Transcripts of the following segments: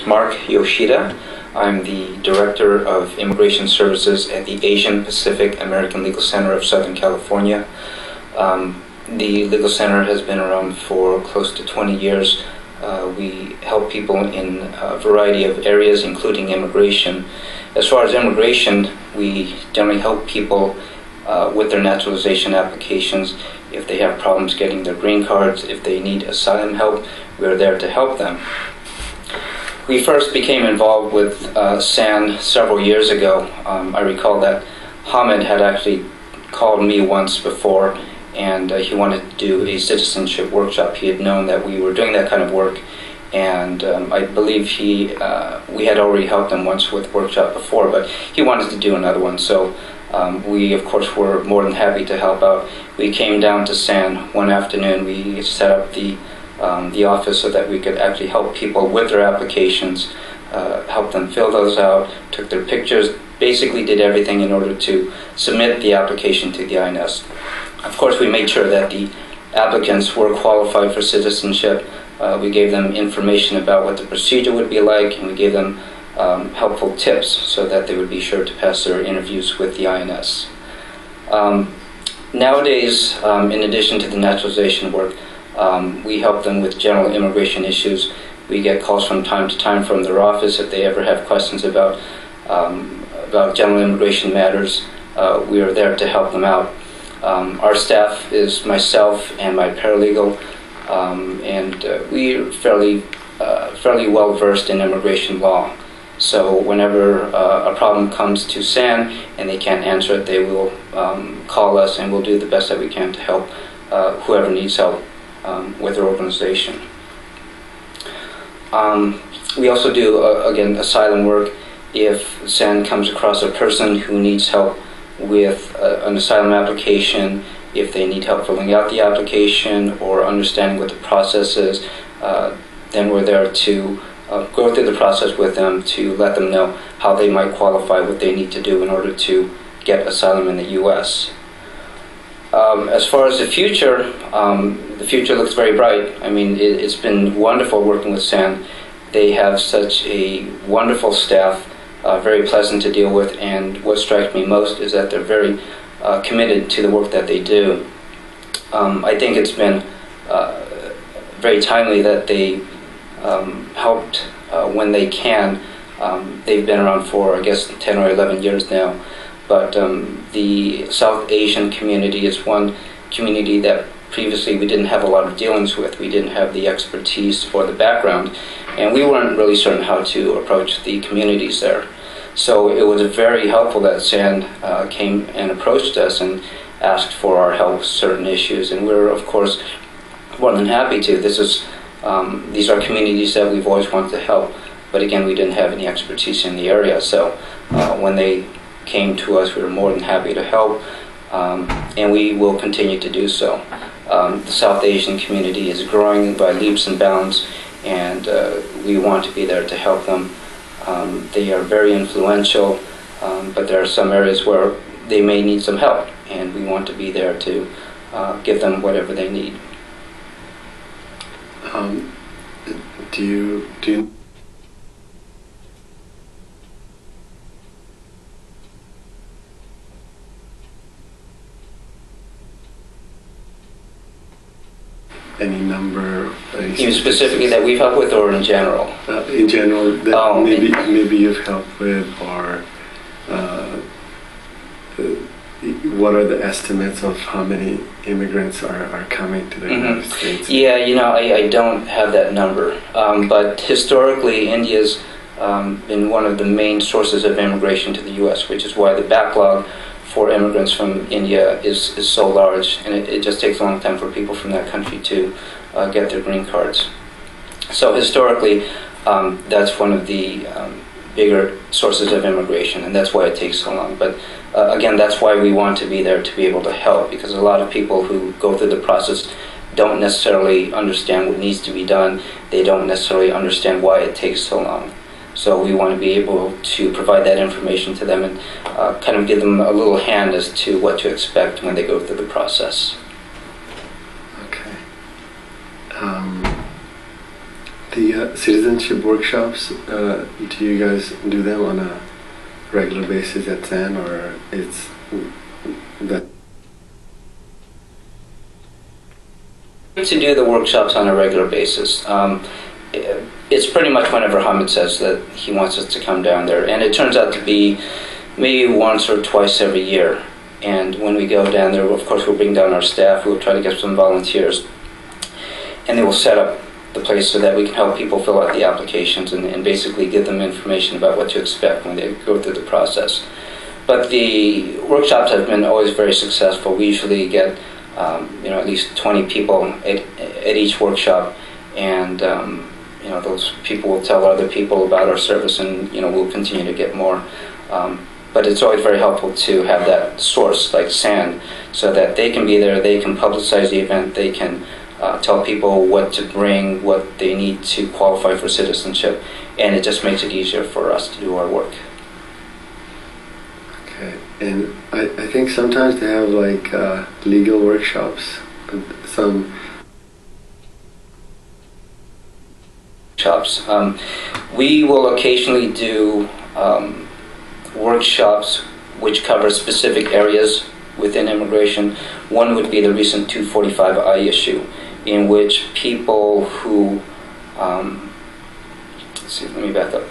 Mark Yoshida. I'm the Director of Immigration Services at the Asian Pacific American Legal Center of Southern California. The Legal Center has been around for close to 20 years. We help people in a variety of areas, including immigration. As far as immigration, we generally help people with their naturalization applications. If they have problems getting their green cards, if they need asylum help, we're there to help them. We first became involved with SAN several years ago. I recall that Hamid had actually called me once before, and he wanted to do a citizenship workshop. He had known that we were doing that kind of work, and I believe we had already helped him once with workshop before, but he wanted to do another one. So we, of course, were more than happy to help out. We came down to SAN one afternoon. We set up the office so that we could actually help people with their applications, help them fill those out, took their pictures, basically did everything in order to submit the application to the INS. Of course, we made sure that the applicants were qualified for citizenship. We gave them information about what the procedure would be like, and we gave them helpful tips so that they would be sure to pass their interviews with the INS. Nowadays, in addition to the naturalization work, we help them with general immigration issues. We get calls from time to time from their office if they ever have questions about general immigration matters. We are there to help them out. Our staff is myself and my paralegal, and we're fairly well versed in immigration law. So whenever a problem comes to SAN and they can't answer it, they will call us, and we'll do the best that we can to help whoever needs help with their organization. We also do, again, asylum work. If SAN comes across a person who needs help with an asylum application, if they need help filling out the application or understanding what the process is, then we're there to go through the process with them to let them know how they might qualify, what they need to do in order to get asylum in the U.S. As far as the future looks very bright. I mean, it's been wonderful working with SAN. They have such a wonderful staff, very pleasant to deal with, and what strikes me most is that they're very committed to the work that they do. I think it's been very timely that they helped when they can. They've been around for, I guess, 10 or 11 years now. But the South Asian community is one community that previously we didn't have a lot of dealings with. We didn't have the expertise or the background, and we weren't really certain how to approach the communities there. So it was very helpful that SAN came and approached us and asked for our help with certain issues, and we're, of course, more than happy to. These are communities that we've always wanted to help, but again, we didn't have any expertise in the area. So when they came to us, we were more than happy to help, and we will continue to do so. The South Asian community is growing by leaps and bounds, and we want to be there to help them. They are very influential, but there are some areas where they may need some help, and we want to be there to give them whatever they need. Do you any number? Even specifically that we've helped with, or in general? In general, that maybe you've helped with, or what are the estimates of how many immigrants are coming to the United States? Yeah, I don't have that number, but historically, India's been one of the main sources of immigration to the U.S., which is why the backlog for immigrants from India is so large, and it just takes a long time for people from that country to get their green cards. So historically, that's one of the bigger sources of immigration, and that's why it takes so long. But again, that's why we want to be there to be able to help, because a lot of people who go through the process don't necessarily understand what needs to be done. They don't necessarily understand why it takes so long. So we want to be able to provide that information to them and kind of give them a little hand as to what to expect when they go through the process. Okay. The citizenship workshops, do you guys do them on a regular basis at SAN, or it's that? To do the workshops on a regular basis. It's pretty much whenever Hamid says that he wants us to come down there, and it turns out to be maybe once or twice every year. And when we go down there, of course, we'll bring down our staff. We'll try to get some volunteers, and they will set up the place so that we can help people fill out the applications and basically give them information about what to expect when they go through the process. But the workshops have been always very successful. We usually get at least 20 people at each workshop, and those people will tell other people about our service, and we'll continue to get more. But it's always very helpful to have that source like SAN, so that they can be there, they can publicize the event, they can tell people what to bring, what they need to qualify for citizenship, and it just makes it easier for us to do our work. Okay, and I think sometimes they have like legal workshops, some workshops. We will occasionally do workshops which cover specific areas within immigration. One would be the recent 245I issue, in which people who let me back up.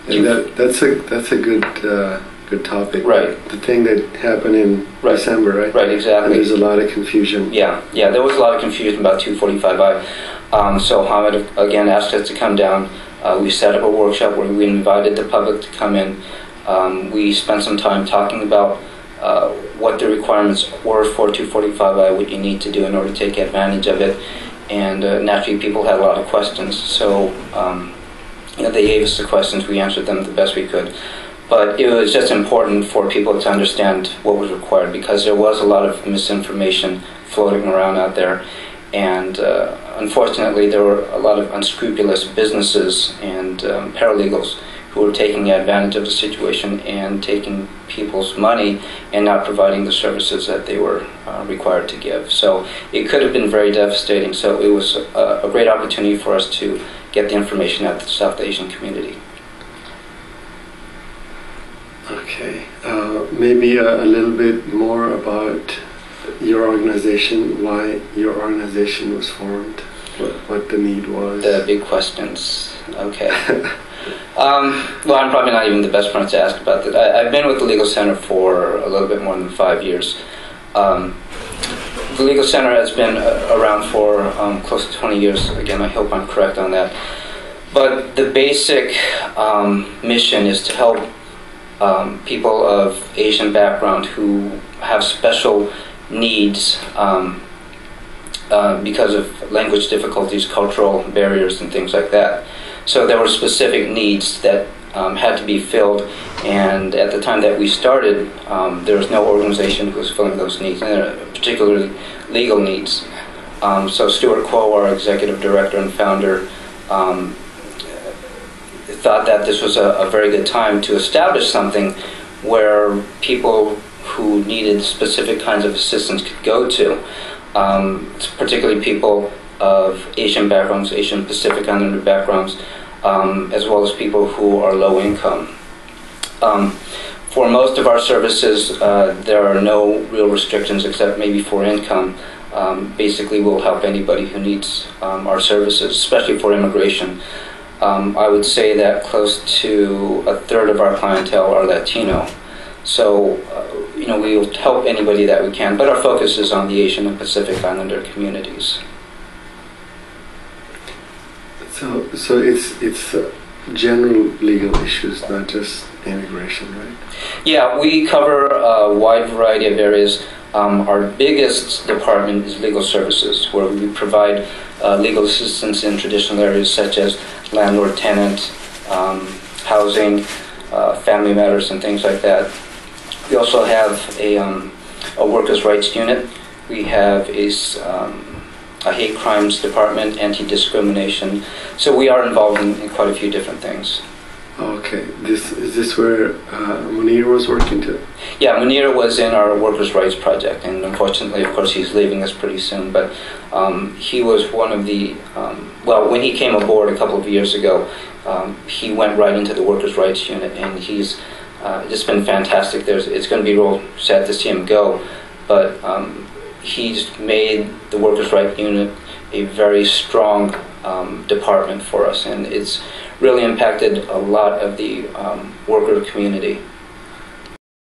That's a good topic. Right. The thing that happened in December, right? Right, exactly. And there's a lot of confusion. Yeah, there was a lot of confusion about 245I. So Hamid again asked us to come down. We set up a workshop where we invited the public to come in. We spent some time talking about what the requirements were for 245I, what you need to do in order to take advantage of it, and naturally people had a lot of questions. So they gave us the questions, we answered them the best we could. But it was just important for people to understand what was required, because there was a lot of misinformation floating around out there, and unfortunately there were a lot of unscrupulous businesses and paralegals who were taking advantage of the situation and taking people's money and not providing the services that they were required to give. So it could have been very devastating. So it was a great opportunity for us to get the information out to the South Asian community. Okay, maybe a little bit more about your organization, why your organization was formed, what the need was. The big questions, okay. Well, I'm probably not even the best person to ask about that. I've been with the Legal Center for a little bit more than 5 years. The Legal Center has been around for close to 20 years. Again, I hope I'm correct on that. But the basic mission is to help people of Asian background who have special needs because of language difficulties, cultural barriers, and things like that. So there were specific needs that had to be filled, and at the time that we started, there was no organization who was filling those needs, particularly legal needs. So Stuart Kuo, our executive director and founder, thought that this was a very good time to establish something where people who needed specific kinds of assistance could go to, particularly people of Asian backgrounds, Asian Pacific Islander backgrounds, as well as people who are low income. For most of our services, there are no real restrictions except maybe for income. Basically, we'll help anybody who needs our services, especially for immigration. I would say that close to a third of our clientele are Latino. So, we will help anybody that we can, but our focus is on the Asian and Pacific Islander communities. So it's general legal issues, not just immigration, right? Yeah, we cover a wide variety of areas. Our biggest department is legal services, where we provide legal assistance in traditional areas such as landlord-tenant, housing, family matters, and things like that. We also have a workers' rights unit. We have a hate crimes department, anti-discrimination. So we are involved in quite a few different things. Okay, is this where Munir was working too? Yeah, Munir was in our workers' rights project, and unfortunately, of course, he's leaving us pretty soon. But he was one of the well, when he came aboard a couple of years ago, he went right into the workers' rights unit, and he's just been fantastic. It's going to be real sad to see him go, but he's made the workers' rights unit a very strong department for us, and it's really impacted a lot of the worker community.